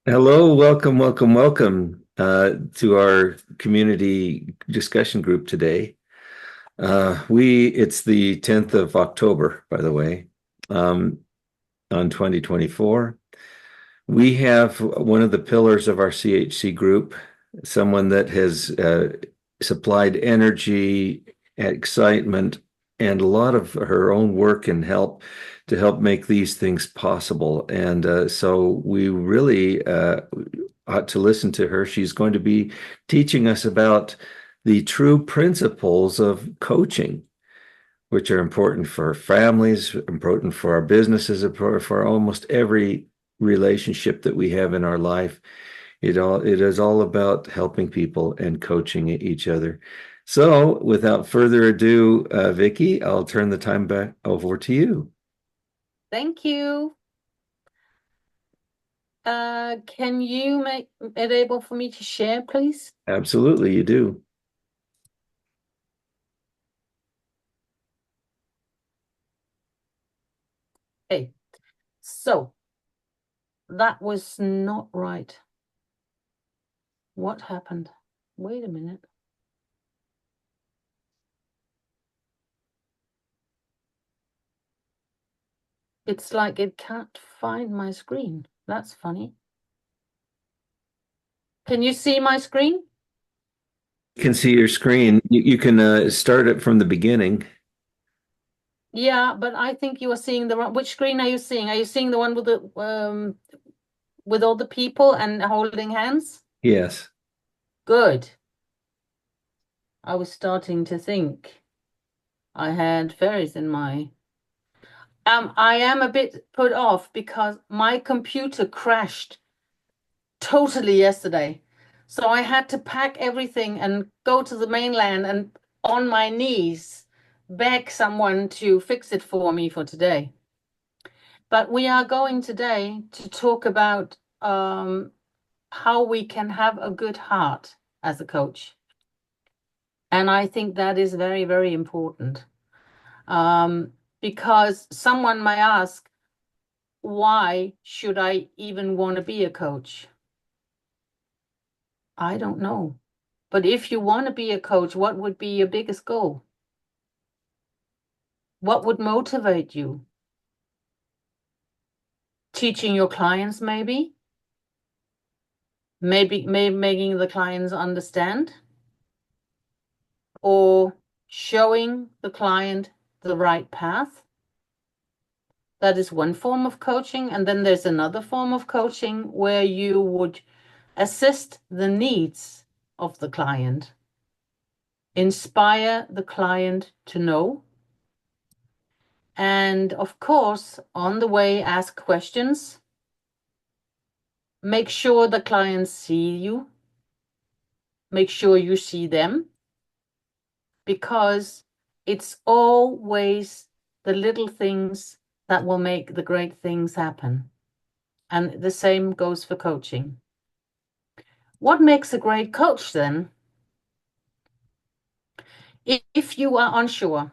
Hello, welcome to our community discussion group today. It's the 10th of October, by the way, um, on 2024. We have one of the pillars of our CHC group, someone that has supplied energy, excitement, and a lot of her own work and help to help make these things possible. And so we really ought to listen to her. She's going to be teaching us about the true principles of coaching, which are important for families, important for our businesses, for almost every relationship that we have in our life. It is all about helping people and coaching each other. So, without further ado, Vicki, I'll turn the time back over to you. Thank you. Can you make it able for me to share, please? Absolutely, you do. Okay, so that was not right. What happened? Wait a minute. It's like it can't find my screen. That's funny. Can you see my screen? You can see your screen. You can start it from the beginning. Yeah, but I think you are seeing the wrong. Which screen are you seeing? Are you seeing the one with all the people and holding hands? Yes. Good. I was starting to think I had fairies in my I am a bit put off because my computer crashed totally yesterday. So I had to pack everything and go to the mainland and on my knees beg someone to fix it for me for today. But we are going today to talk about how we can have a good heart as a coach. And I think that is very, very important. Because someone may ask, why should I even want to be a coach? I don't know. But if you want to be a coach, what would be your biggest goal? What would motivate you? Teaching your clients, maybe? Maybe making the clients understand? Or showing the client the right path? That is one form of coaching. And then there's another form of coaching where you would assist the needs of the client, inspire the client to know, and of course, on the way, ask questions. Make sure the clients see you. Make sure you see them, because it's always the little things that will make the great things happen. And the same goes for coaching. What makes a great coach then? If you are unsure,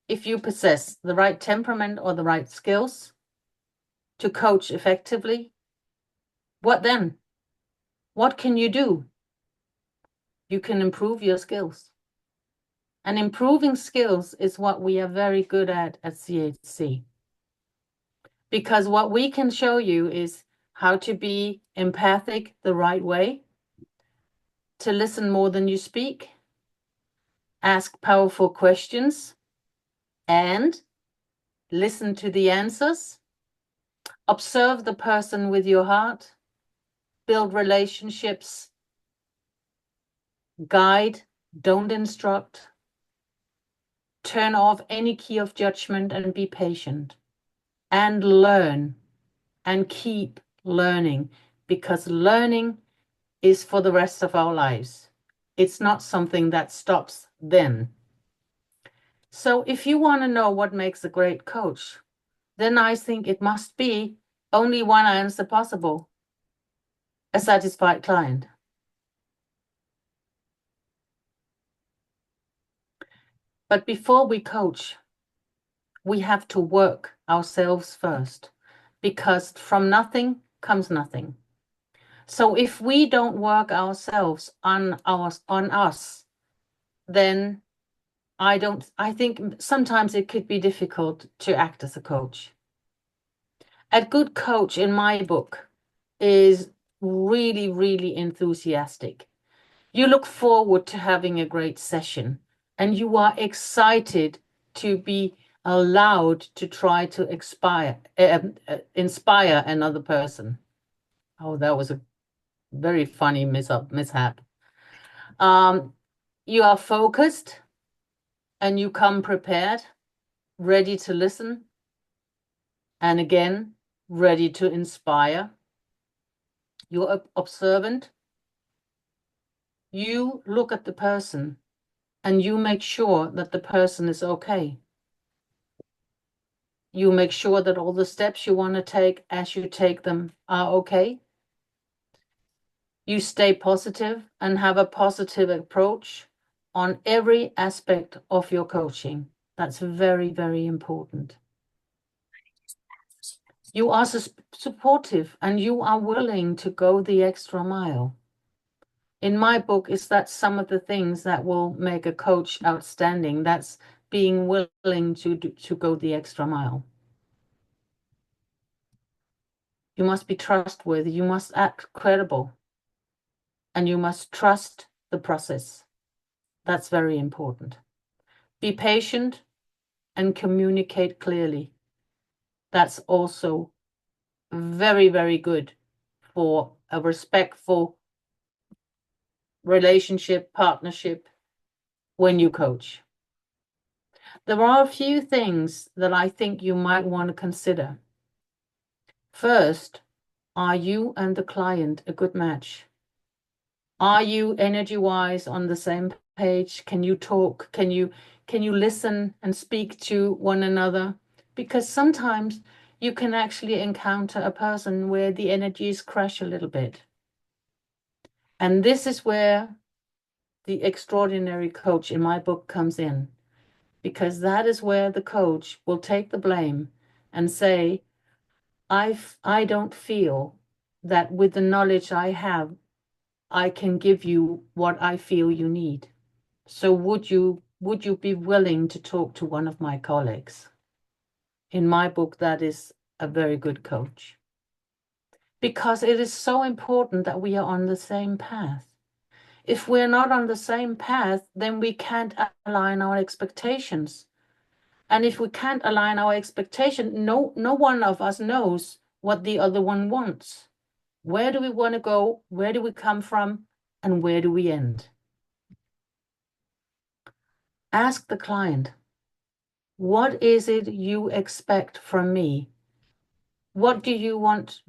if you possess the right temperament or the right skills to coach effectively, what then? What can you do? You can improve your skills. And improving skills is what we are very good at CHC. Because what we can show you is how to be empathic the right way, to listen more than you speak, ask powerful questions, and listen to the answers, observe the person with your heart, build relationships, guide, don't instruct, turn off any key of judgment and be patient, and learn and keep learning, because learning is for the rest of our lives. It's not something that stops then. So if you want to know what makes a great coach, then I think it must be only one answer possible: a satisfied client. But before we coach, we have to work ourselves first, because from nothing comes nothing. So if we don't work ourselves on us, then I think sometimes it could be difficult to act as a coach. A good coach, in my book, is really, really enthusiastic. You look forward to having a great session, and you are excited to be allowed to try to inspire another person. Oh, that was a very funny mishap. You are focused and you come prepared, ready to listen, and again, ready to inspire. You're observant. You look at the person and you make sure that the person is okay. You make sure that all the steps you want to take as you take them are okay. You stay positive and have a positive approach on every aspect of your coaching. That's very, very important. You are supportive and you are willing to go the extra mile. In my book, is that some of the things that will make a coach outstanding. That's being willing to go the extra mile. You must be trustworthy. You must act credible. And you must trust the process. That's very important. Be patient and communicate clearly. That's also very, very good for a respectful relationship, partnership when you coach. There are a few things that I think you might want to consider. First, are you and the client a good match? Are you energy-wise on the same page? Can you talk? Can you listen and speak to one another? Because sometimes you can actually encounter a person where the energies crash a little bit. And this is where the extraordinary coach in my book comes in, because that is where the coach will take the blame and say, I don't feel that with the knowledge I have, I can give you what I feel you need. So would you be willing to talk to one of my colleagues? In my book, that is a very good coach. Because it is so important that we are on the same path. If we're not on the same path, then we can't align our expectations. And if we can't align our expectation, no one of us knows what the other one wants. Where do we want to go? Where do we come from? And where do we end? Ask the client, what is it you expect from me? What do you want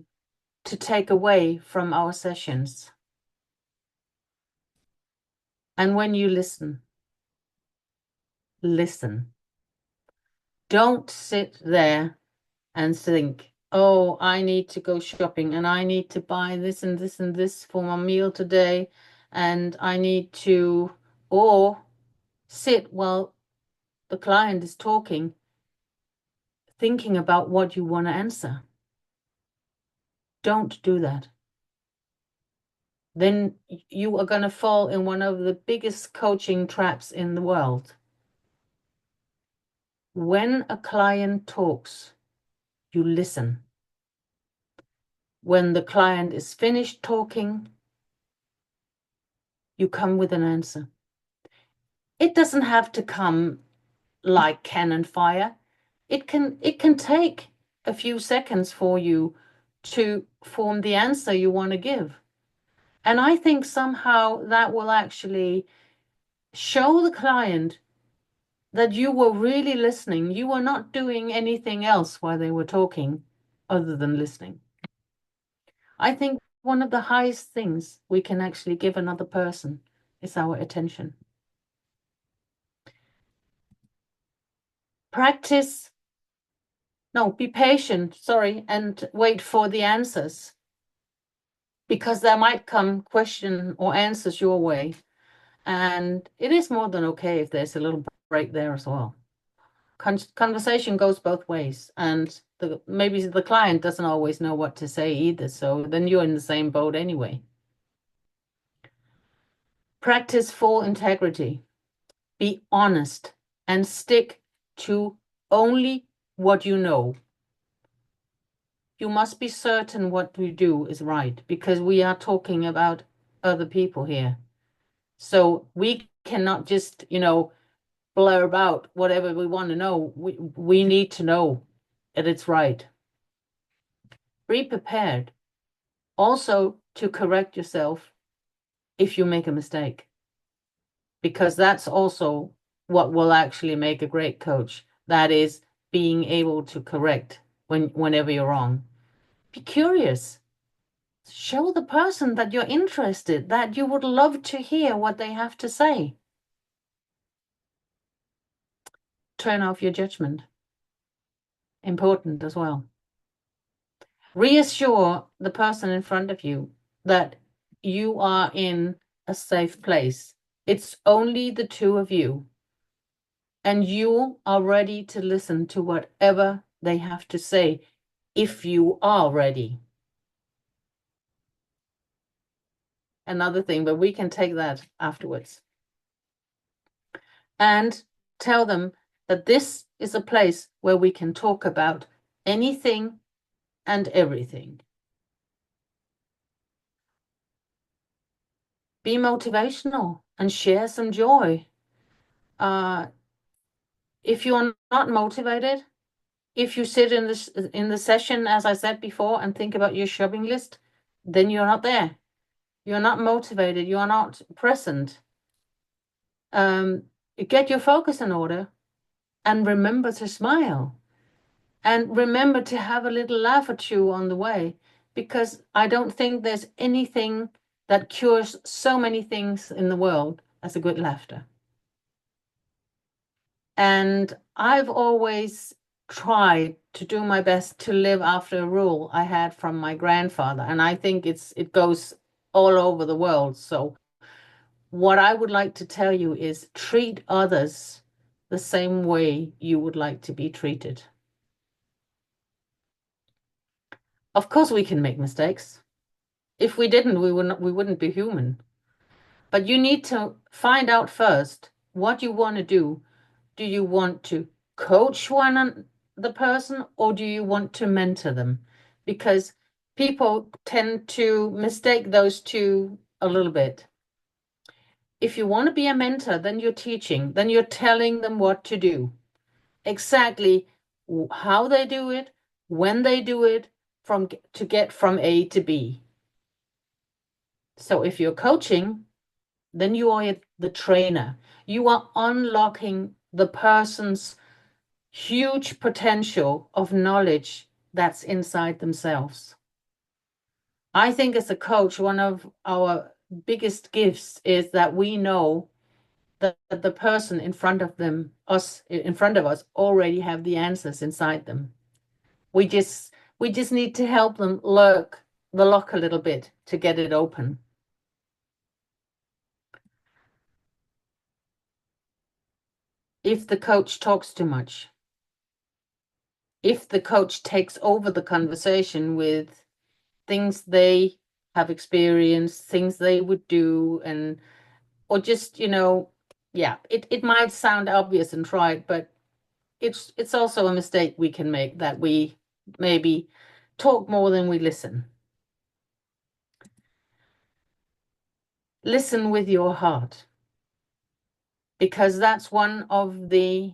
to take away from our sessions? And when you listen. Don't sit there and think, oh, I need to go shopping and I need to buy this and this and this for my meal today. And I need to, or sit while the client is talking, thinking about what you want to answer. Don't do that. Then you are going to fall in one of the biggest coaching traps in the world. When a client talks, you listen. When the client is finished talking, you come with an answer. It doesn't have to come like cannon fire. It can take a few seconds for you to form the answer you want to give. And I think somehow that will actually show the client that you were really listening. You were not doing anything else while they were talking other than listening. I think one of the highest things we can actually give another person is our attention. Be patient, and wait for the answers, because there might come question or answers your way. And it is more than okay if there's a little break there as well. conversation goes both ways, and maybe the client doesn't always know what to say either, so then you're in the same boat anyway. Practice full integrity. Be honest and stick to only what you know. You must be certain what we do is right, because we are talking about other people here. So we cannot just, blurb out whatever we want to know. We need to know that it's right. Be prepared also to correct yourself if you make a mistake, because that's also what will actually make a great coach. That is being able to correct whenever you're wrong. Be curious. Show the person that you're interested, that you would love to hear what they have to say. Turn off your judgment. Important as well. Reassure the person in front of you that you are in a safe place. It's only the two of you, and you are ready to listen to whatever they have to say if you are ready. Another thing, but we can take that afterwards. And tell them that this is a place where we can talk about anything and everything. Be motivational and share some joy. If you're not motivated, if you sit in the session, as I said before, and think about your shopping list, then you're not there. You're not motivated. You're not present. Get your focus in order, and remember to smile, and remember to have a little laugh or two on the way, because I don't think there's anything that cures so many things in the world as a good laughter. And I've always tried to do my best to live after a rule I had from my grandfather, and I think it goes all over the world. So what I would like to tell you is treat others the same way you would like to be treated. Of course we can make mistakes. If we didn't, we wouldn't be human. But you need to find out first what you want to do. Do you want to coach the person, or do you want to mentor them? Because people tend to mistake those two a little bit. If you want to be a mentor, then you're teaching, then you're telling them what to do. Exactly how they do it, when they do it, to get from A to B. So if you're coaching, then you are the trainer. You are unlocking the person's huge potential of knowledge that's inside themselves. I think as a coach, one of our biggest gifts is that we know that the person in front of us already have the answers inside them. We just need to help them lock the lock a little bit to get it open. If the coach talks too much, if the coach takes over the conversation with things they have experienced, things they would do, or just, it might sound obvious and trite, but it's also a mistake we can make, that we maybe talk more than we listen. Listen with your heart, because that's one of the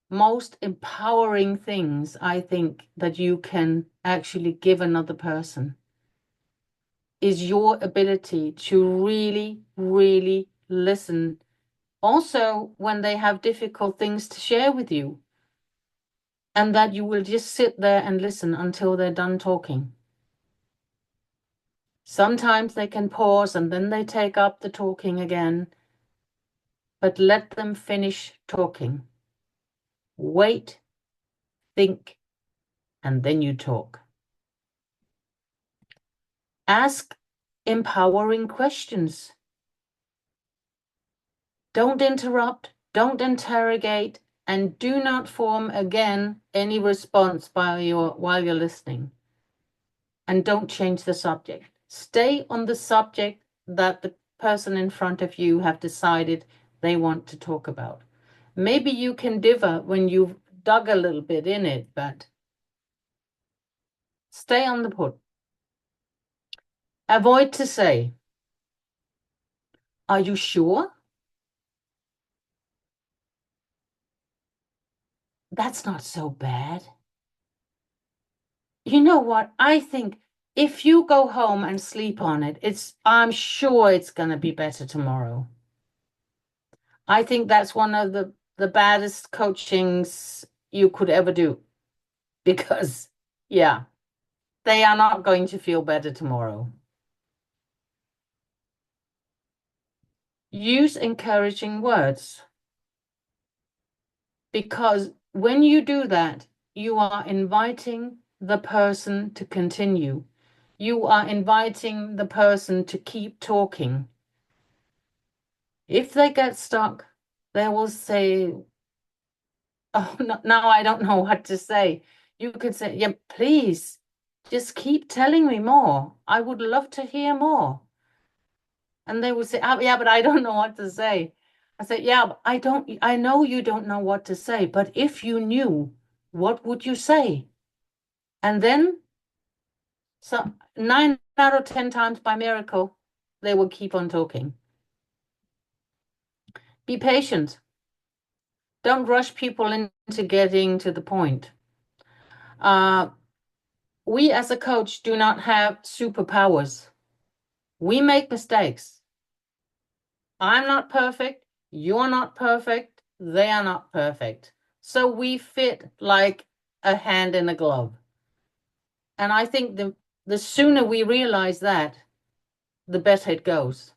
most empowering things I think that you can actually give another person, is your ability to really, really listen. Also, when they have difficult things to share with you, and that you will just sit there and listen until they're done talking. Sometimes they can pause and then they take up the talking again, but let them finish talking. Wait, think, and then you talk. Ask empowering questions. Don't interrupt, don't interrogate, and do not form again any response while you're listening. And don't change the subject. Stay on the subject that the person in front of you have decided they want to talk about. Maybe you can differ when you've dug a little bit in it, but stay on the put. Avoid to say, "Are you sure?" That's not so bad. You know what? I think if you go home and sleep on it, I'm sure it's going to be better tomorrow. I think that's one of the baddest coachings you could ever do, because, yeah, they are not going to feel better tomorrow. Use encouraging words, because when you do that, you are inviting the person to continue. You are inviting the person to keep talking. If they get stuck, they will say, "Oh, no, now I don't know what to say." You could say, "Yeah, please, just keep telling me more. I would love to hear more." And they would say, "Oh, yeah, but I don't know what to say." I said, "Yeah, but I know you don't know what to say, but if you knew, what would you say?" And then, so 9 out of 10 times by miracle, they will keep on talking. Be patient. Don't rush people into getting to the point. We as a coach do not have superpowers. We make mistakes. I'm not perfect. You're not perfect. They are not perfect. So we fit like a hand in a glove. And I think the sooner we realize that, the better it goes.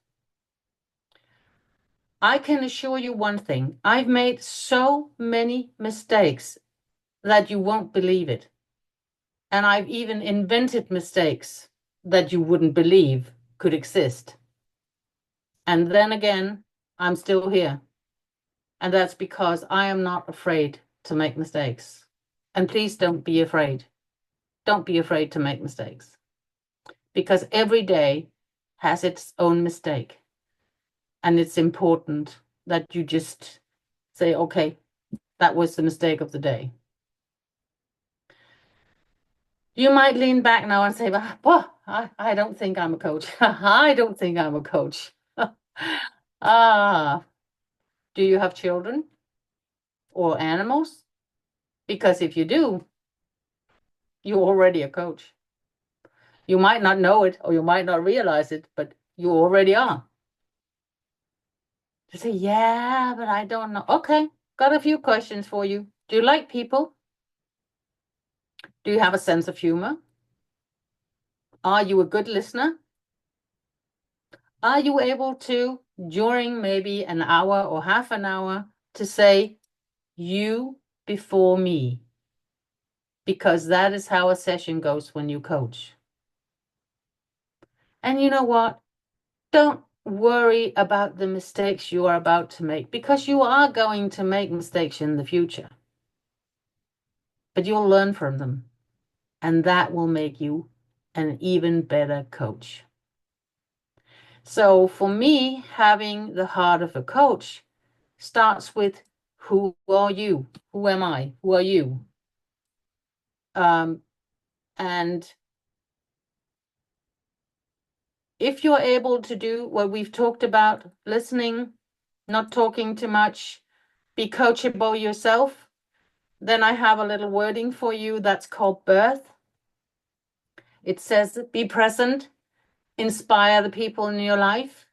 I can assure you one thing. I've made so many mistakes that you won't believe it. And I've even invented mistakes that you wouldn't believe could exist. And then again, I'm still here. And that's because I am not afraid to make mistakes. And please don't be afraid. Don't be afraid to make mistakes. Because every day has its own mistake. And it's important that you just say, "Okay, that was the mistake of the day." You might lean back now and say, "Well, I don't think I'm a coach." I don't think I'm a coach. Do you have children or animals? Because if you do, you're already a coach. You might not know it or you might not realize it, but you already are. You say, "Yeah, but I don't know." Okay, got a few questions for you. Do you like people? Do you have a sense of humor? Are you a good listener? Are you able to, during maybe an hour or half an hour, to say, "You before me"? Because that is how a session goes when you coach. And you know what? Don't worry about the mistakes you are about to make, because you are going to make mistakes in the future. But you'll learn from them, and that will make you an even better coach. So for me, having the heart of a coach starts with, who are you? Who am I? Who are you? And if you're able to do what we've talked about, listening, not talking too much, be coachable yourself, then I have a little wording for you that's called birth. It says, be present, inspire the people in your life,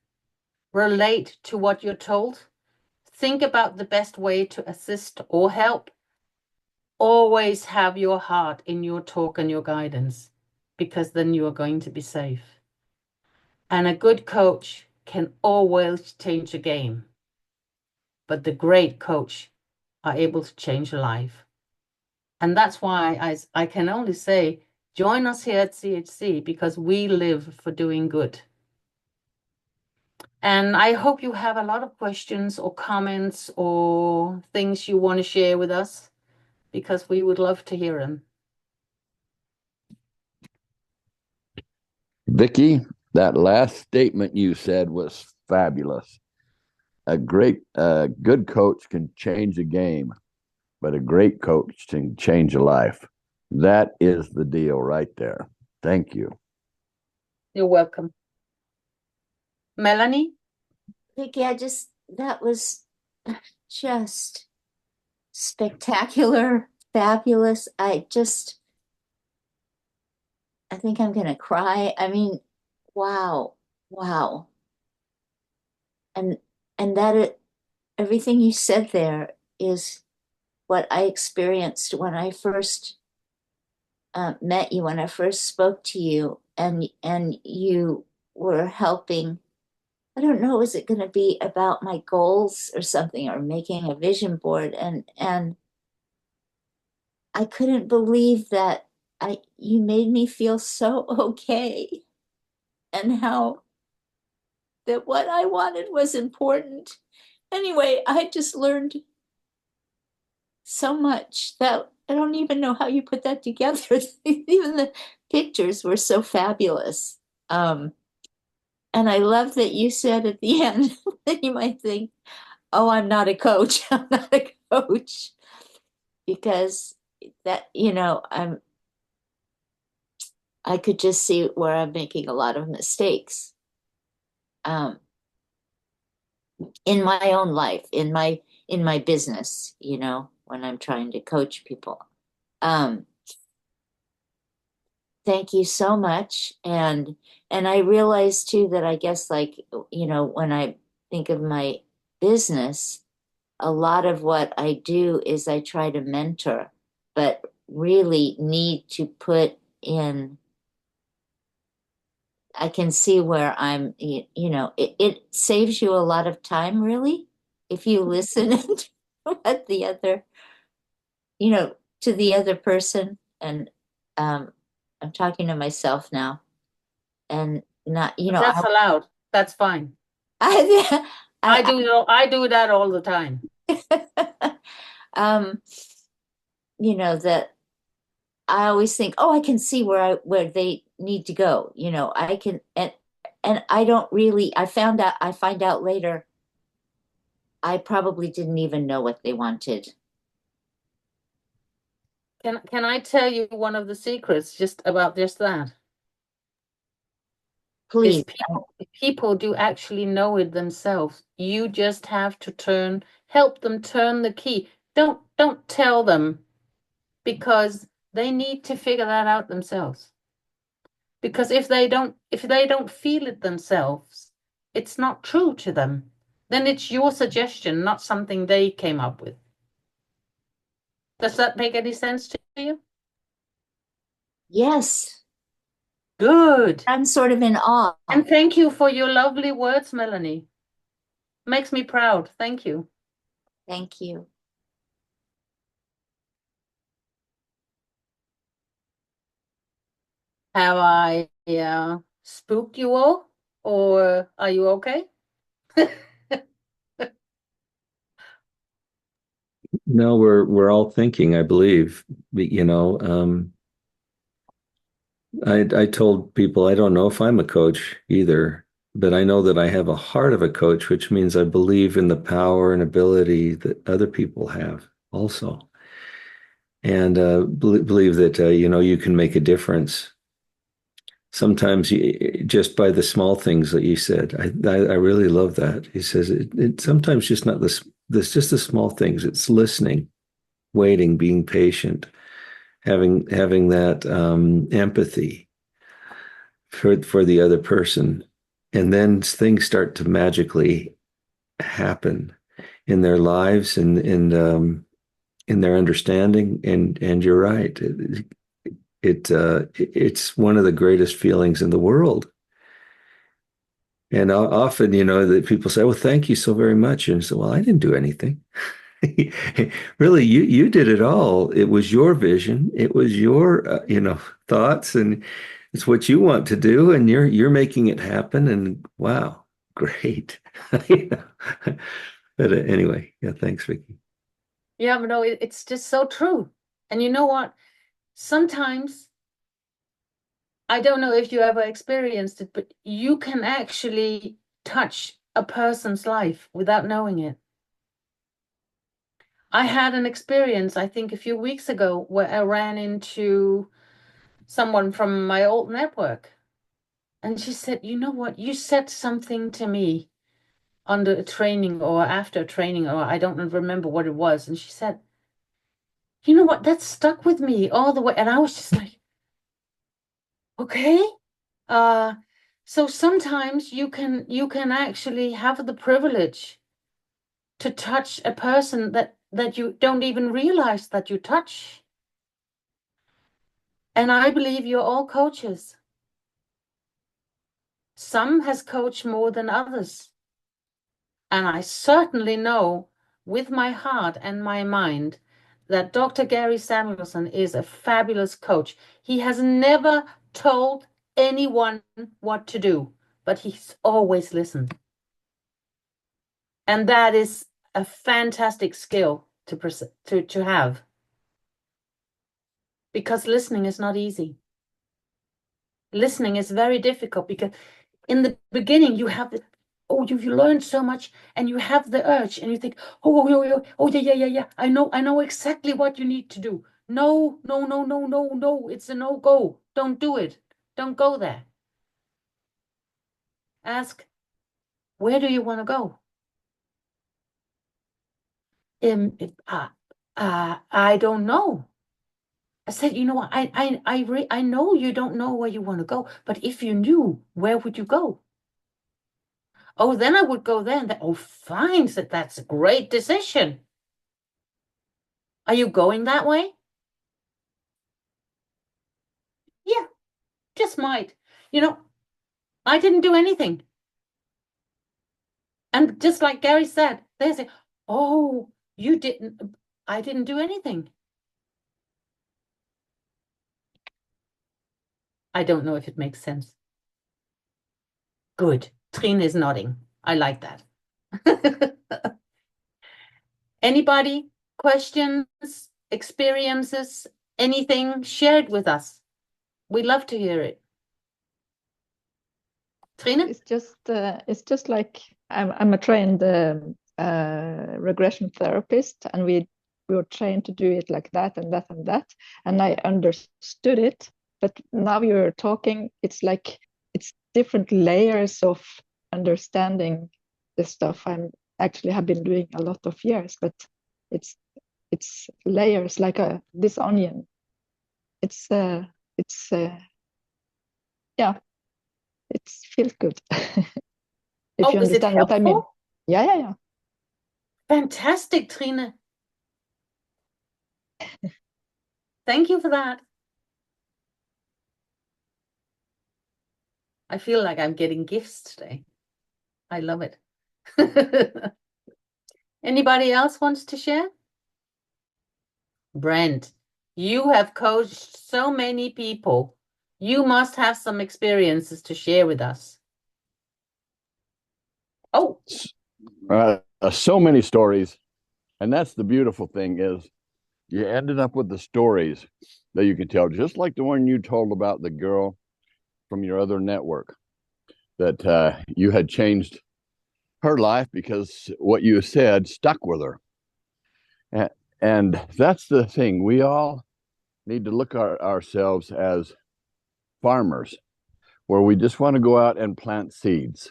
relate to what you're told, think about the best way to assist or help. Always have your heart in your talk and your guidance, because then you are going to be safe. And a good coach can always change a game, but the great coach are able to change a life. And that's why I can only say, join us here at CHC, because we live for doing good. And I hope you have a lot of questions or comments or things you want to share with us, because we would love to hear them. Vicki, that last statement you said was fabulous. A good coach can change a game, but a great coach can change a life. That is the deal right there. Thank you. You're welcome. Melanie? Vicki, that was just spectacular, fabulous. I think I'm gonna cry. I mean, wow. And everything you said there is what I experienced when I first met you, when I first spoke to you, and you were helping. I don't know, is it going to be about my goals or something, or making a vision board? And I couldn't believe that you made me feel so okay, and how that what I wanted was important. Anyway, I just learned so much that I don't even know how you put that together. Even the pictures were so fabulous. And I love that you said at the end that you might think, oh, I'm not a coach. I'm not a coach. Because that, I could just see where I'm making a lot of mistakes. In my own life, in my business, when I'm trying to coach people. Thank you so much. And I realize too that I guess, like, when I think of my business, a lot of what I do is I try to mentor, but really need to put in. I can see where I'm, it saves you a lot of time, really, if you listen to what the other, to the other person. And I'm talking to myself now, and not, That's allowed. That's fine. I, I do that all the time. That I always think, oh, I can see where they need to go. I can, and I don't really. I find out later, I probably didn't even know what they wanted. Can I tell you one of the secrets just about just that? Please. People do actually know it themselves. You just have to help them turn the key. Don't tell them, because they need to figure that out themselves. Because if they don't feel it themselves, it's not true to them. Then it's your suggestion, not something they came up with. Does that make any sense to you? Yes. Good. I'm sort of in awe. And thank you for your lovely words, Melanie. Makes me proud. Thank you. Thank you. Have I spooked you all, or are you okay? No, we're all thinking, I believe. I told people I don't know if I'm a coach either, but I know that I have a heart of a coach, which means I believe in the power and ability that other people have also. And believe that, you can make a difference. Sometimes just by the small things that you said, I really love that. He says it sometimes just not this just the small things. It's listening, waiting, being patient, having that empathy for the other person, and then things start to magically happen in their lives and in their understanding. And you're right. It's one of the greatest feelings in the world. And often, that people say, "Well, thank you so very much," and so, "Well, I didn't do anything." Really, you did it all. It was your vision. It was your thoughts, and it's what you want to do, and you're making it happen. And wow, great. You know. But anyway, yeah, thanks, Vicki. Yeah, but no, it's just so true. And you know what? Sometimes, I don't know if you ever experienced it, but you can actually touch a person's life without knowing it. I had an experience, I think a few weeks ago, where I ran into someone from my old network. And she said, you know what? You said something to me under a training or after training, or I don't remember what it was. And she said, you know what? That stuck with me all the way. And I was just like, okay. So sometimes you can actually have the privilege to touch a person that you don't even realize that you touch. And I believe you're all coaches. Some has coached more than others. And I certainly know with my heart and my mind that Dr. Gary Samuelson is a fabulous coach. He has never told anyone what to do, but he's always listened. And that is a fantastic skill to have. Because listening is not easy. Listening is very difficult because in the beginning you have the, oh, you've learned so much and you have the urge and you think, yeah, I know exactly what you need to do. No, it's a no-go. Don't do it. Don't go there. Ask, where do you want to go? I don't know. I said, you know what? I know you don't know where you want to go, but if you knew, where would you go? Oh, then I would go there. And then, oh, fine. Said that's a great decision. Are you going that way? Yeah, just might. You know, I didn't do anything. And just like Gary said, they say, oh, you didn't, I didn't do anything. I don't know if it makes sense. Good. Trine is nodding. I like that. Anybody? Questions, experiences, anything? Share it with us. We'd love to hear it. Trine? It's just like I'm a trained regression therapist, and we were trained to do it like that and that and that, and I understood it. But now you're talking, it's like it's different layers of understanding the stuff I'm actually have been doing a lot of years, but it's layers like this onion. It's yeah, it feels good. If you understand what I mean. Yeah. Fantastic, Trine. Thank you for that. I feel like I'm getting gifts today. I love it. Anybody else wants to share? Brent, you have coached so many people. You must have some experiences to share with us. Oh. So many stories. And that's the beautiful thing is you ended up with the stories that you can tell, just like the one you told about the girl from your other network, that you had changed her life because what you said stuck with her. And that's the thing. We all need to look at ourselves as farmers, where we just want to go out and plant seeds.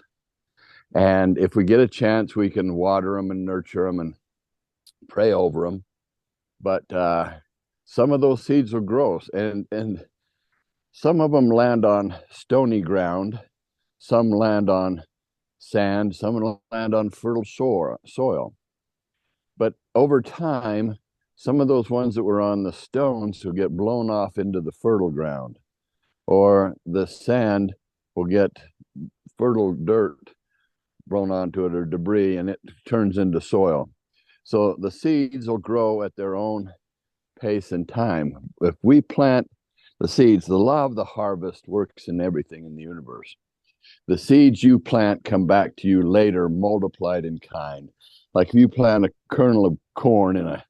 And if we get a chance, we can water them and nurture them and pray over them. But some of those seeds will grow, and some of them land on stony ground, some land on sand, some will land on fertile soil. But over time, some of those ones that were on the stones will get blown off into the fertile ground, or the sand will get fertile dirt blown onto it or debris, and it turns into soil. So the seeds will grow at their own pace and time. If we plant the seeds, the law of the harvest works in everything in the universe. The seeds you plant come back to you later, multiplied in kind. Like if you plant a kernel of corn in a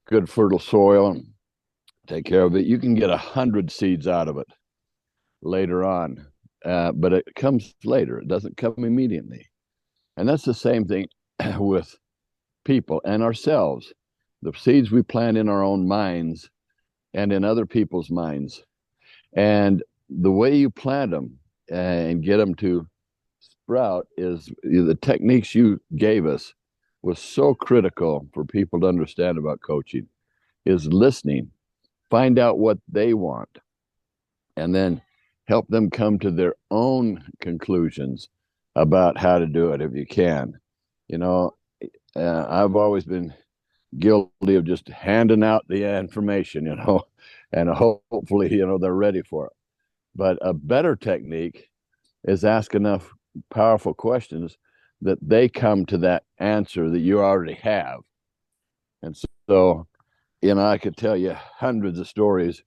good fertile soil and take care of it, you can get 100 seeds out of it later on. But it comes later. It doesn't come immediately. And that's the same thing with people and ourselves. The seeds we plant in our own minds and in other people's minds. And the way you plant them and get them to sprout is the techniques you gave us was so critical for people to understand about coaching, is listening, find out what they want, and then help them come to their own conclusions about how to do it if you can. You know, I've always been guilty of just handing out the information, you know, and hopefully, you know, they're ready for it. But a better technique is ask enough powerful questions that they come to that answer that you already have. And so, you know, I could tell you hundreds of stories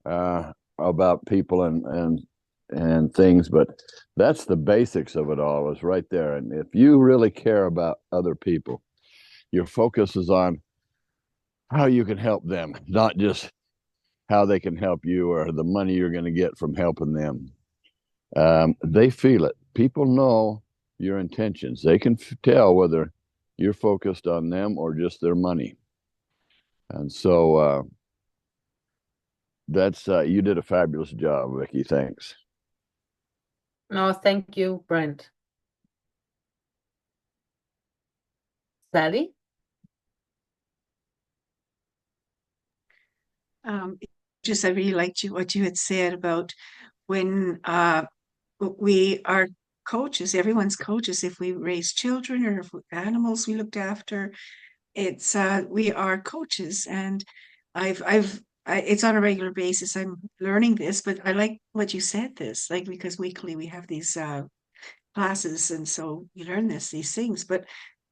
about people and things, but that's the basics of it all, is right there. And if you really care about other people, your focus is on how you can help them, not just how they can help you or the money you're going to get from helping them. They feel it. People know your intentions. They can tell whether you're focused on them or just their money. And so that's you did a fabulous job, Vicki. Thanks. No, thank you, Brent. Sally? Just I really liked what you had said about when we are coaches, everyone's coaches. If we raise children or if animals we looked after, it's we are coaches. And it's on a regular basis. I'm learning this, but I like what you said this, like, because weekly we have these classes, and so you learn these things. But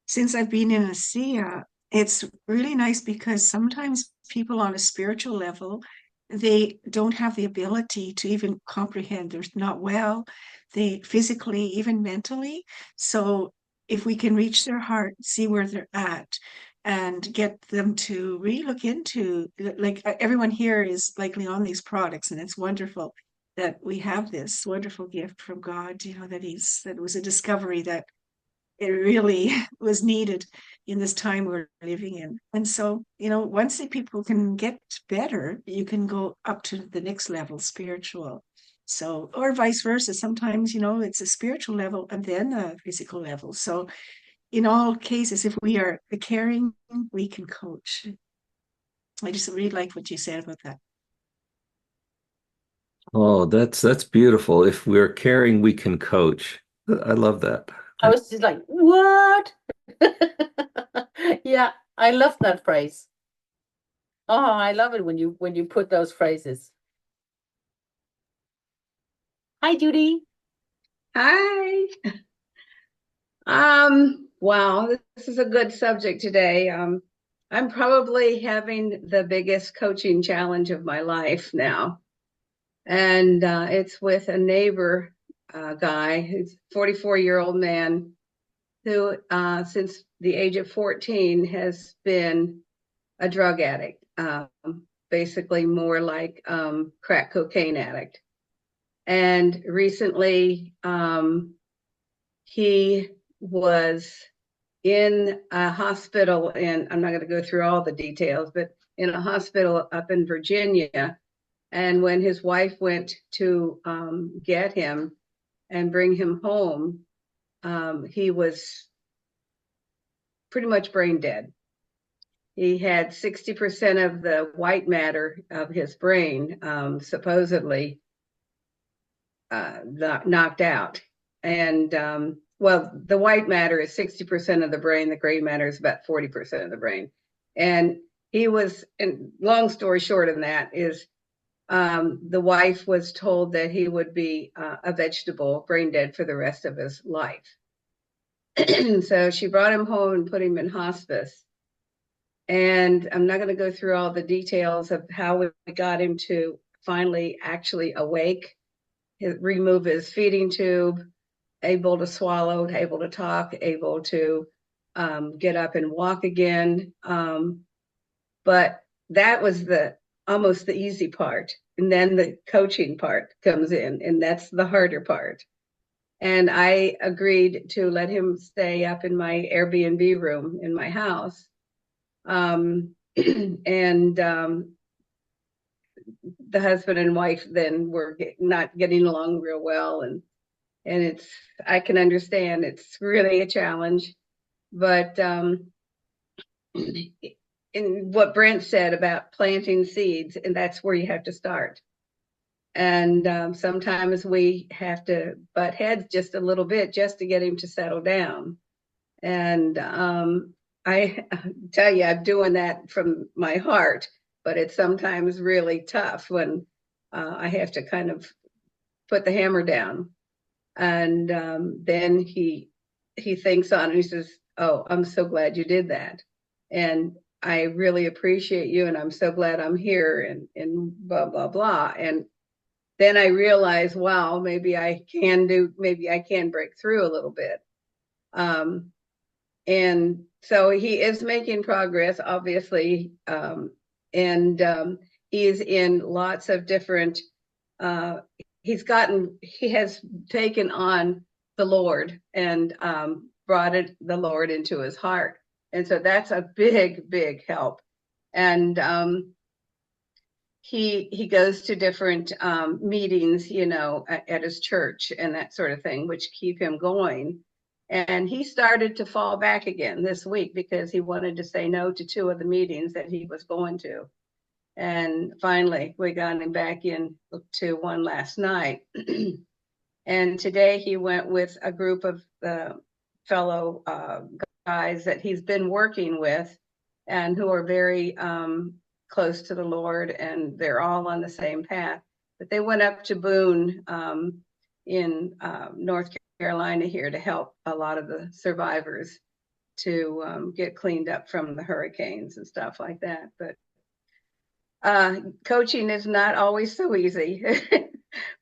since I've been in ASEA, it's really nice because sometimes people on a spiritual level, they don't have the ability to even comprehend. They're not well, they physically, even mentally. So if we can reach their heart, see where they're at, and get them to really look into, like, everyone here is likely on these products, and it's wonderful that we have this wonderful gift from God, you know, that it was a discovery that it really was needed in this time we're living in. And so, you know, once the people can get better, you can go up to the next level, spiritual. So, or vice versa. Sometimes, you know, it's a spiritual level and then a physical level. So in all cases, if we are caring, we can coach. I just really like what you said about that. Oh, that's beautiful. If we're caring, we can coach. I love that. I was just like, what? Yeah, I love that phrase. Oh, I love it when you put those phrases. Hi, Judy. Hi. Wow, this is a good subject today. I'm probably having the biggest coaching challenge of my life now. And it's with a neighbor guy who's a 44-year-old man who, since the age of 14, has been a drug addict, basically more like crack cocaine addict. And recently, he was in a hospital, and I'm not going to go through all the details, but in a hospital up in Virginia. And when his wife went to get him and bring him home, he was pretty much brain dead. He had 60% of the white matter of his brain supposedly knocked out. And well, the white matter is 60% of the brain. The gray matter is about 40% of the brain. And he was, and long story short of that is, the wife was told that he would be a vegetable, brain dead for the rest of his life. So she brought him home and put him in hospice. And I'm not going to go through all the details of how we got him to finally actually awake. remove his feeding tube, able to swallow, able to talk, able to get up and walk again. But that was almost the easy part. And then the coaching part comes in, and that's the harder part. And I agreed to let him stay up in my Airbnb room in my house. The husband and wife then were not getting along real well. And I can understand it's really a challenge. But in what Brent said about planting seeds, and that's where you have to start. And sometimes we have to butt heads just a little bit just to get him to settle down. And I tell you, I'm doing that from my heart, but it's sometimes really tough when I have to kind of put the hammer down. And then he thinks on it, and he says, "Oh, I'm so glad you did that. And I really appreciate you, and I'm so glad I'm here," and blah, blah, blah. And then I realized, wow, maybe I can break through a little bit. And so he is making progress, obviously. And he's in lots of different, he has taken on the Lord and brought the Lord into his heart. And so that's a big, big help. And he goes to different meetings, at his church and that sort of thing, which keep him going. And he started to fall back again this week because he wanted to say no to 2 of the meetings that he was going to. And finally, we got him back in to one last night. And today he went with a group of fellow guys that he's been working with and who are very close to the Lord, and they're all on the same path. But they went up to Boone in North Carolina here to help a lot of the survivors to get cleaned up from the hurricanes and stuff like that. But coaching is not always so easy.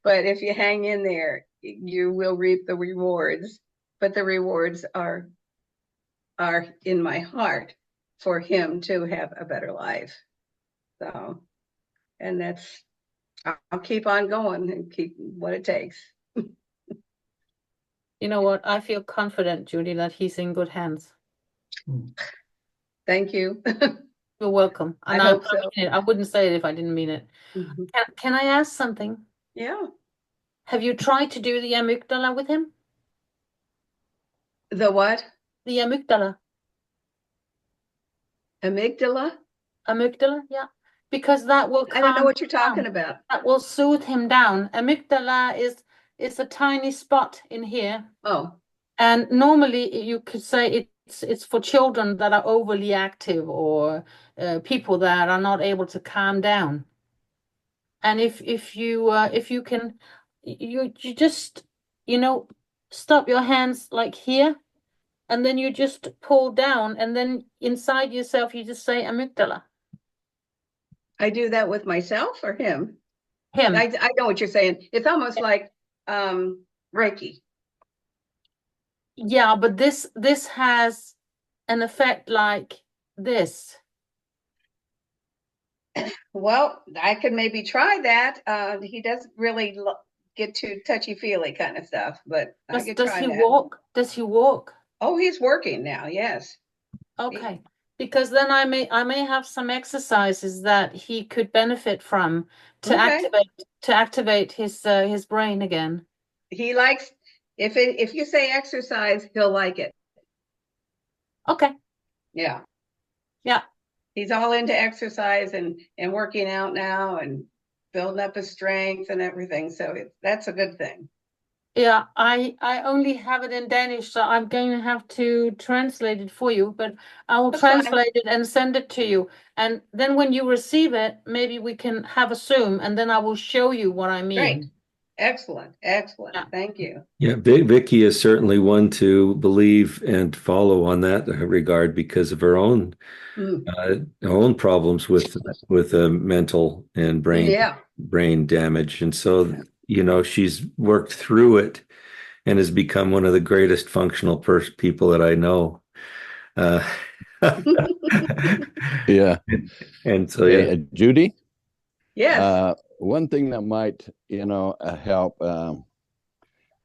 But if you hang in there, you will reap the rewards. But the rewards are in my heart for him to have a better life. So, and I'll keep on going and keep what it takes. You know what? I feel confident, Judy, that he's in good hands. Thank you. You're welcome. And I hope so. mean it. I wouldn't say it if I didn't mean it. Mm-hmm. Can I ask something? Yeah. Have you tried to do the amygdala with him? The what? The amygdala. Amygdala? Amygdala, yeah. Because that will I don't know what you're calm talking down. about. That will soothe him down. Amygdala is a tiny spot in here. Oh. And normally you could say it's for children that are overly active or people that are not able to calm down. And if you can, you just stop your hands like here, and then you just pull down, and then inside yourself you just say amygdala. I do that with myself or him? Him. I know what you're saying. It's almost like Reiki. Yeah, but this has an effect like this. Well, I could maybe try that. He doesn't really get too touchy-feely kind of stuff, but I could try that. Walk? Does he walk? Oh, he's working now, yes. Okay. Because then I may have some exercises that he could benefit from to activate his brain again. He likes if you say exercise, he'll like it. Okay. Yeah. Yeah. He's all into exercise and working out now and building up his strength and everything. So that's a good thing. Yeah, I only have it in Danish, so I'm going to have to translate it for you, but I will translate it and send it to you. And then when you receive it, maybe we can have a Zoom, and then I will show you what I mean. Great. Excellent. Excellent. Yeah. Thank you. Yeah, Vicki is certainly one to believe and follow on that regard because of her own problems with mental and brain damage. And so you know, she's worked through it and has become one of the greatest functional people that I know. Yeah. And so, Okay, yeah. Judy? Yes. One thing that might, help,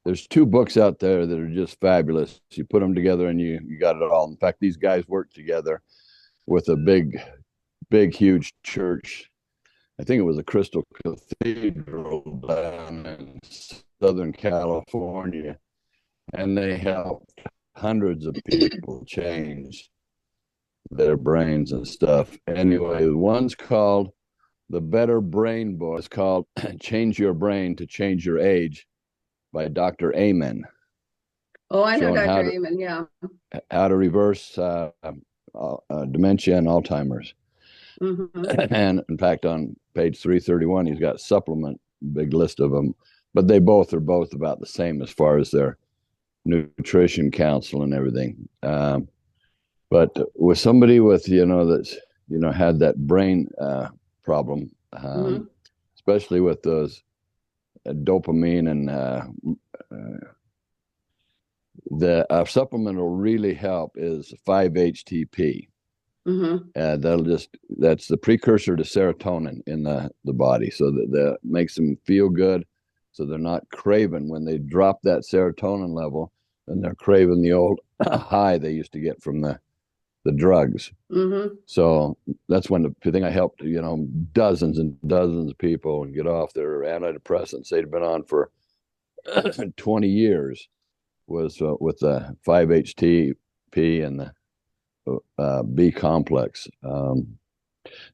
there's 2 books out there that are just fabulous. You put them together and you got it all. In fact, these guys work together with a big, huge church. I think it was a Crystal Cathedral down in Southern California. And they helped hundreds of people change their brains and stuff. Anyway, one's called The Better Brain Book. It's called Change Your Brain to Change Your Age by Dr. Amen. Oh, I know showing Dr. Amen, yeah. How to reverse dementia and Alzheimer's. Mm-hmm. And in fact, on page 331, he's got supplement, big list of them. But they both are about the same as far as their nutrition counsel and everything. But with somebody with, that's, had that brain problem, Mm-hmm. especially with those dopamine and the supplement will really help is 5-HTP. Mm-hmm. That's the precursor to serotonin in the body. So that makes them feel good. So they're not craving when they drop that serotonin level, and they're craving the old high they used to get from the drugs. Mm-hmm. So that's when the thing I helped, dozens and dozens of people and get off their antidepressants they'd been on for 20 years was with the 5-HTP and the B complex.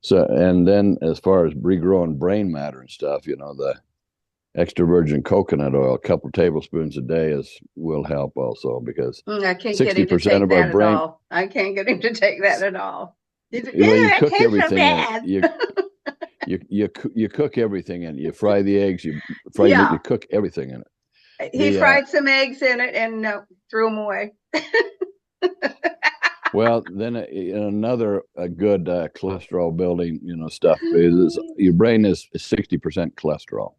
So, and then as far as regrowing brain matter and stuff, the extra virgin coconut oil, a couple tablespoons a day will help also, because I can't get him to 60% take of our that brain. at all. I can't get him to take that at all. Well, you cook It everything tastes so in it. You cook everything in it. You fry the eggs. You fry Yeah. meat. You cook everything in it. bad. He fried some eggs in it and threw them away. Well, then another good cholesterol building, stuff is your brain is 60% cholesterol.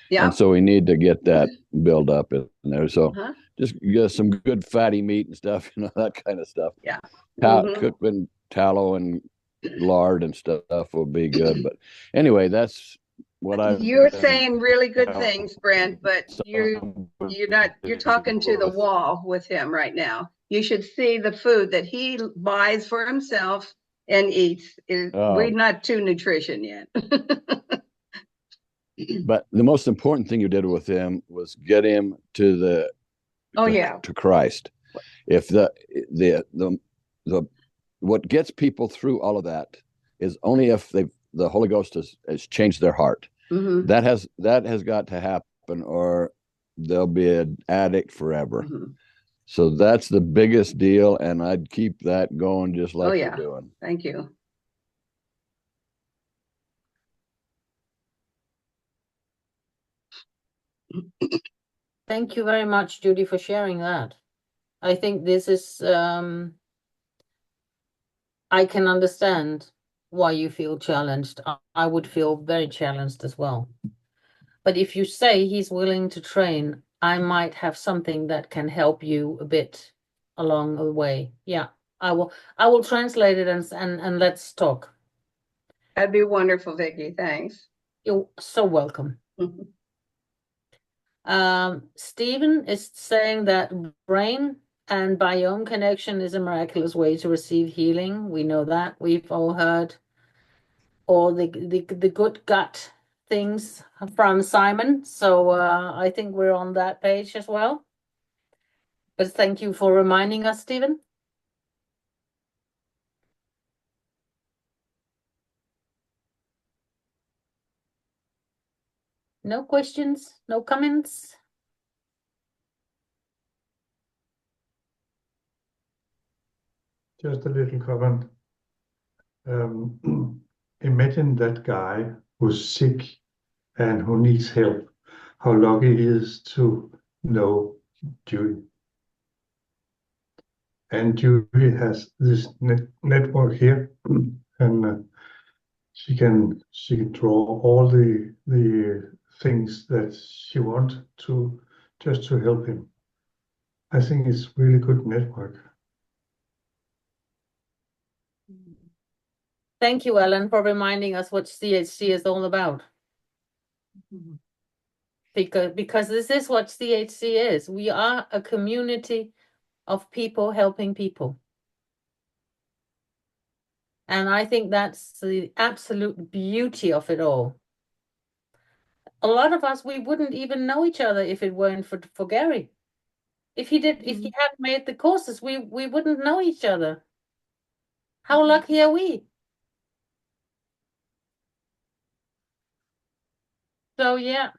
Yeah. And so we need to get that build up in there. So Uh-huh. just get some good fatty meat and stuff, that kind of stuff. Yeah. Cooked in tallow and lard and stuff will be good. But anyway, that's what You're saying really good things, Brent, but you're talking to the wall with him right now. You should see the food that he buys for himself and eats. We're not to nutrition yet. But the most important thing you did with him was get him to to Christ. If the what gets people through all of that is only if the Holy Ghost has changed their heart. Mm-hmm. That has got to happen, or they'll be an addict forever. Mm-hmm. So that's the biggest deal, and I'd keep that going just like you're doing. Thank you. Thank you very much, Judy, for sharing that. I think this is, I can understand why you feel challenged. I would feel very challenged as well. But if you say he's willing to train, I might have something that can help you a bit along the way. Yeah, I will translate it and let's talk. That'd be wonderful, Vicki. Thanks. You're so welcome. Stephen is saying that brain and biome connection is a miraculous way to receive healing. We know that. We've all heard all the good gut things from Simon. So I think we're on that page as well. But thank you for reminding us, Stephen. No questions, no comments. Just a little comment. Imagine that guy who's sick and who needs help. How lucky he is to know Judy. And Judy has this network here, and she can draw all the things that she wants to just to help him. I think it's really good network. Thank you, Ellen, for reminding us what CHC is all about. Because this is what CHC is. We are a community of people helping people. And I think that's the absolute beauty of it all. A lot of us, we wouldn't even know each other if it weren't for Gary. If he hadn't made the courses, we wouldn't know each other. How lucky are we? So yeah.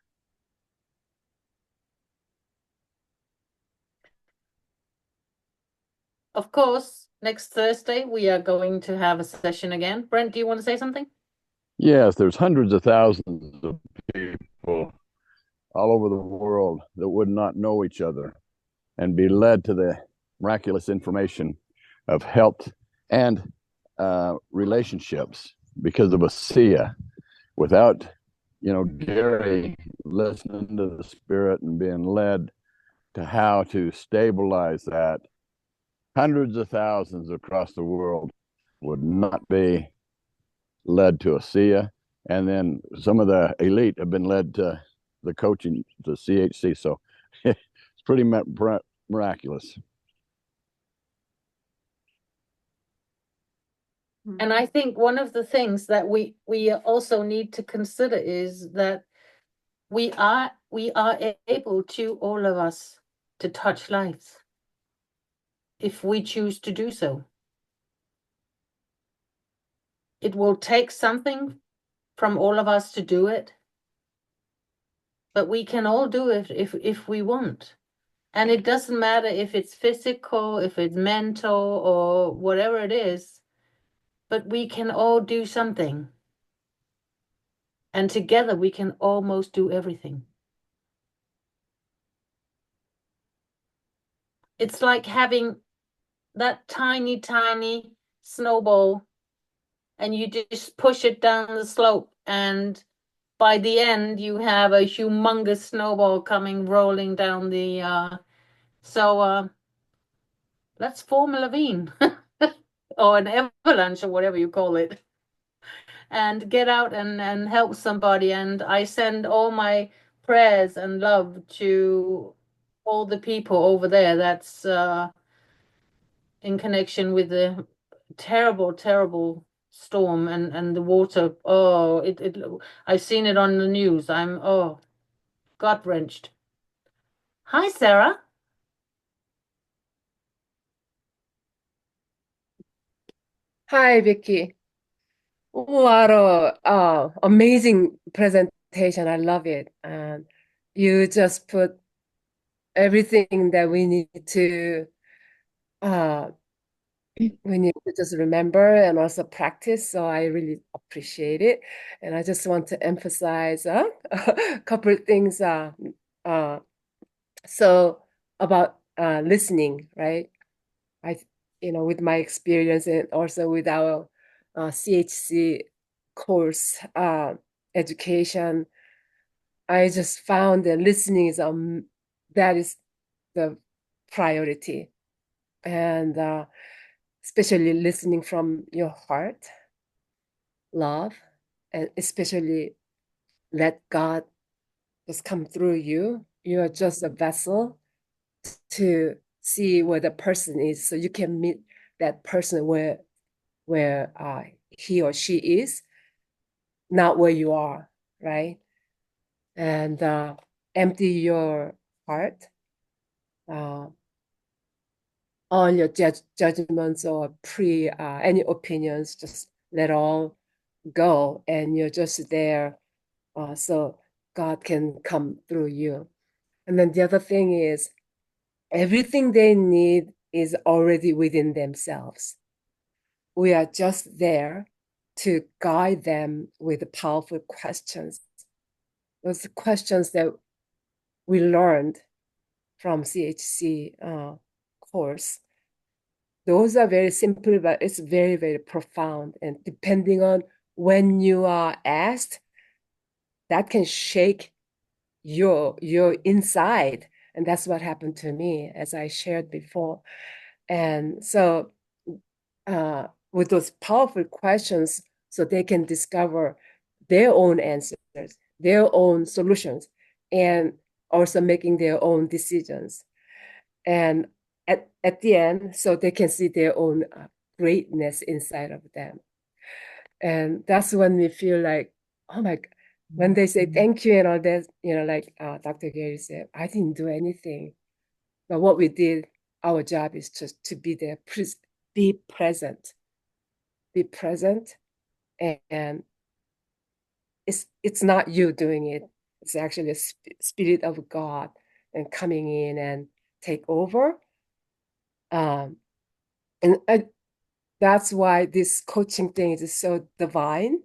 Of course, next Thursday we are going to have a session again. Brent, do you want to say something? Yes, there's hundreds of thousands of people all over the world that would not know each other and be led to the miraculous information of health and relationships because of a SIA. Without, Gary listening to the spirit and being led to how to stabilize that, hundreds of thousands across the world would not be led to a SIA. And then some of the elite have been led to the coaching, the CHC. So it's pretty miraculous. And I think one of the things that we also need to consider is that we are able to, all of us, to touch lives if we choose to do so. It will take something from all of us to do it, but we can all do it if we want. And it doesn't matter if it's physical, if it's mental, or whatever it is, but we can all do something. And together we can almost do everything. It's like having that tiny, tiny snowball, and you just push it down the slope, and by the end you have a humongous snowball coming rolling down the let's form a lavine or an avalanche or whatever you call it, and get out and help somebody. And I send all my prayers and love to all the people over there that's in connection with the terrible storm and the water. Oh, I've seen it on the news. I'm gut-wrenched. Hi, Sarah. Hi, Vicky. What a amazing presentation. I love it. And you just put everything that we need to just remember and also practice. So I really appreciate it. And I just want to emphasize a couple of things. So about listening, right? With my experience and also with our CHC course education, I just found that listening is that is the priority, and especially listening from your heart, love, and especially let God just come through you. You are just a vessel to see where the person is, so you can meet that person where he or she is, not where you are, right? And empty your heart, all your judgments or any opinions, just let all go, and you're just there, so God can come through you. And then the other thing is, everything they need is already within themselves. We are just there to guide them with powerful questions. Those questions that we learned from CHC course. Those are very simple, but it's very, very profound. And depending on when you are asked, that can shake your inside. And that's what happened to me, as I shared before. And so with those powerful questions, so they can discover their own answers, their own solutions, and also making their own decisions. And at the end, so they can see their own greatness inside of them. And that's when we feel like, oh my God, when they say thank you and all that, like Dr. Gary said, I didn't do anything. But what we did, our job is just to be there, be present, and it's not you doing it. It's actually the Spirit of God and coming in and take over. And that's why this coaching thing is so divine.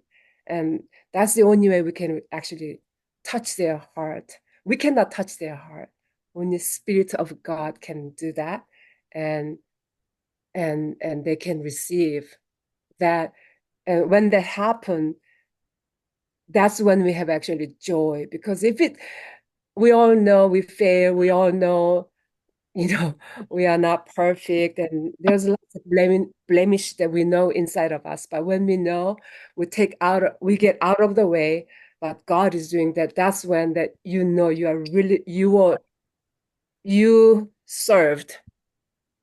And that's the only way we can actually touch their heart. We cannot touch their heart. Only the Spirit of God can do that. And they can receive that. And when that happens, that's when we have actually joy. Because we all know we fail, we all know, we are not perfect, and there's lots of blemish that we know inside of us. But when we know, we get out of the way, but God is doing that. That's when that you served,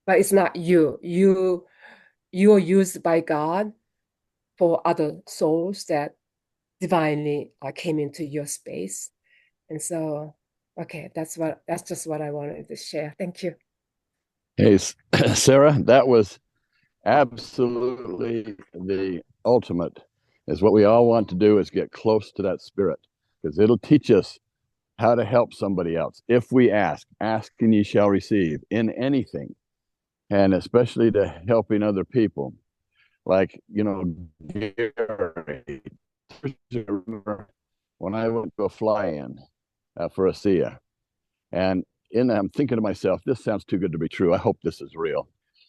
but it's not you. You are used by God for other souls that divinely came into your space. And so, okay, that's just what I wanted to share. Thank you. Hey, Sarah, that was absolutely the ultimate. Is what we all want to do is get close to that spirit, because it'll teach us how to help somebody else. If we ask and ye shall receive in anything, and especially to helping other people. Like, Gary, when I went to a fly-in for a SIA, and I'm thinking to myself, this sounds too good to be true. I hope this is real.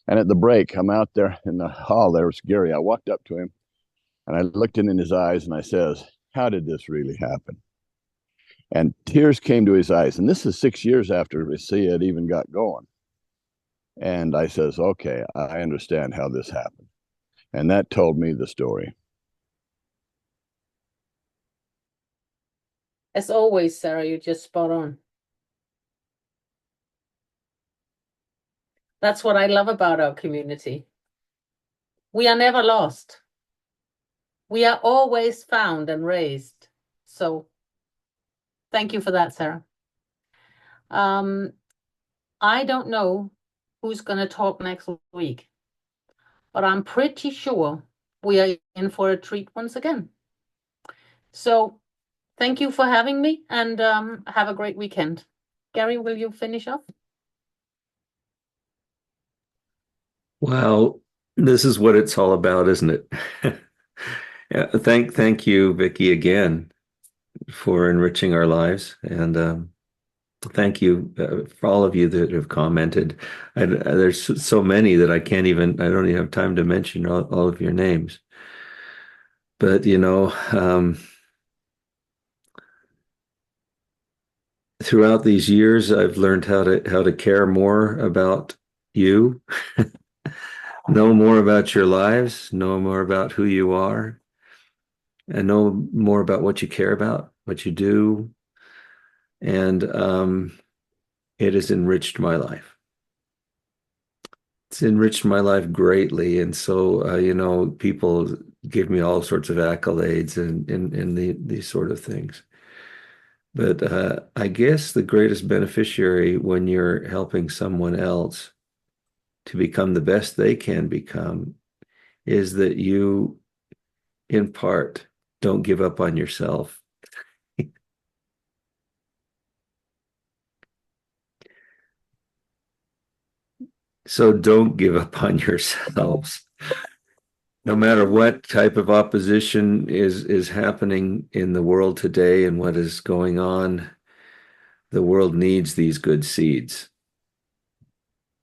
And at the break, I'm out there in the hall. There was Gary. I walked up to him and I looked in his eyes and I says, how did this really happen? And tears came to his eyes. And this is 6 years after SIA had even got going. And I says, okay, I understand how this happened. And that told me the story. As always, Sarah, you're just spot on. That's what I love about our community. We are never lost. We are always found and raised. So thank you for that, Sarah. I don't know who's going to talk next week, but I'm pretty sure we are in for a treat once again. So thank you for having me, and have a great weekend. Gary, will you finish off? Well, this is what it's all about, isn't it? Yeah, thank you, Vicki, again for enriching our lives, and thank you for all of you that have commented. There's so many that I don't even have time to mention all of your names. But throughout these years, I've learned how to care more about you, know more about your lives, know more about who you are, and know more about what you care about, what you do. And it has enriched my life. It's enriched my life greatly. And so, people give me all sorts of accolades and these sort of things. But I guess the greatest beneficiary when you're helping someone else to become the best they can become is that you, in part, don't give up on yourself. So don't give up on yourselves. No matter what type of opposition is happening in the world today and what is going on, the world needs these good seeds.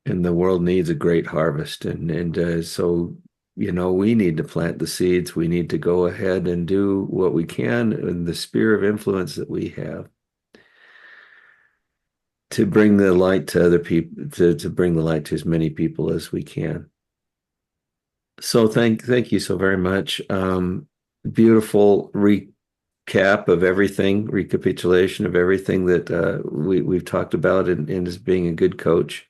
And the world needs a great harvest. So we need to plant the seeds. We need to go ahead and do what we can in the sphere of influence that we have. to bring the light to other people, to bring the light to as many people as we can. So thank you so very much. Beautiful recap of everything, recapitulation of everything that we've talked about and as being a good coach.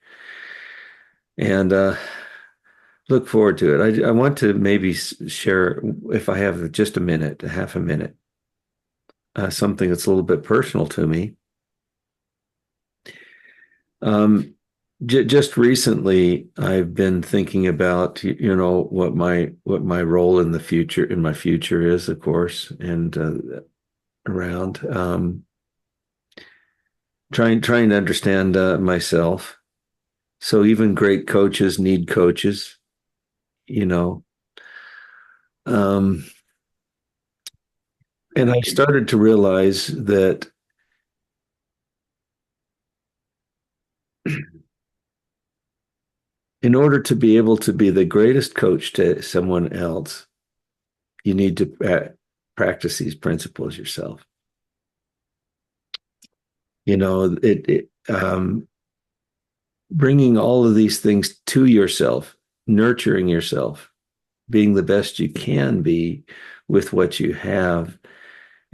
And look forward to it. I want to maybe share, if I have just a minute, half a minute, something that's a little bit personal to me. Just recently, I've been thinking about, what my role in my future is, of course, and around trying to understand myself. So even great coaches need coaches, and I started to realize that in order to be able to be the greatest coach to someone else, you need to practice these principles yourself. Bringing all of these things to yourself, nurturing yourself, being the best you can be with what you have,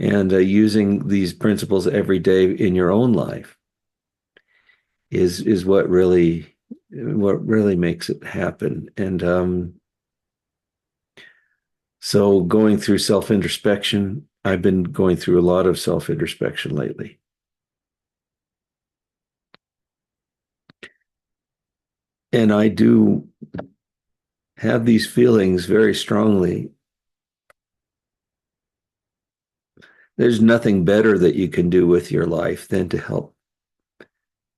and using these principles every day in your own life is what really makes it happen. And so going through self-introspection, I've been going through a lot of self-introspection lately. And I do have these feelings very strongly. There's nothing better that you can do with your life than to help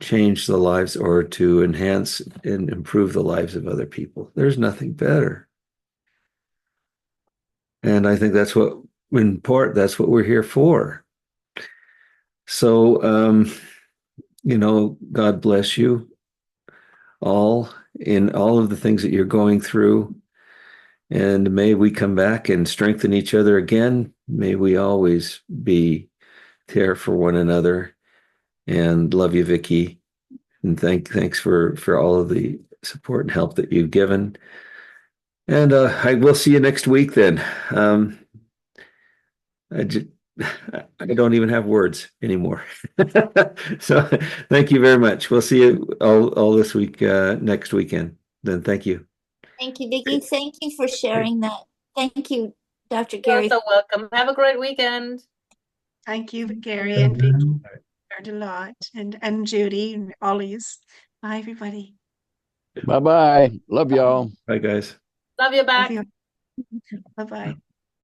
change the lives or to enhance and improve the lives of other people. There's nothing better. And I think that's what we're here for. So, God bless you all in all of the things that you're going through. And may we come back and strengthen each other again. May we always be there for one another. And love you, Vicki. And thanks for all of the support and help that you've given. And I will see you next week then. I don't even have words anymore. So thank you very much. We'll see you all this week, next weekend. Then thank you. Thank you, Vicki. Thank you for sharing that. Thank you, Dr. You're Gary. so welcome. Have a great weekend. Thank you, Gary and Vicki. Learned a lot. And Judy and Ollie's. Bye, everybody. Bye-bye. Love y'all. Bye, guys. Love you back. Bye-bye.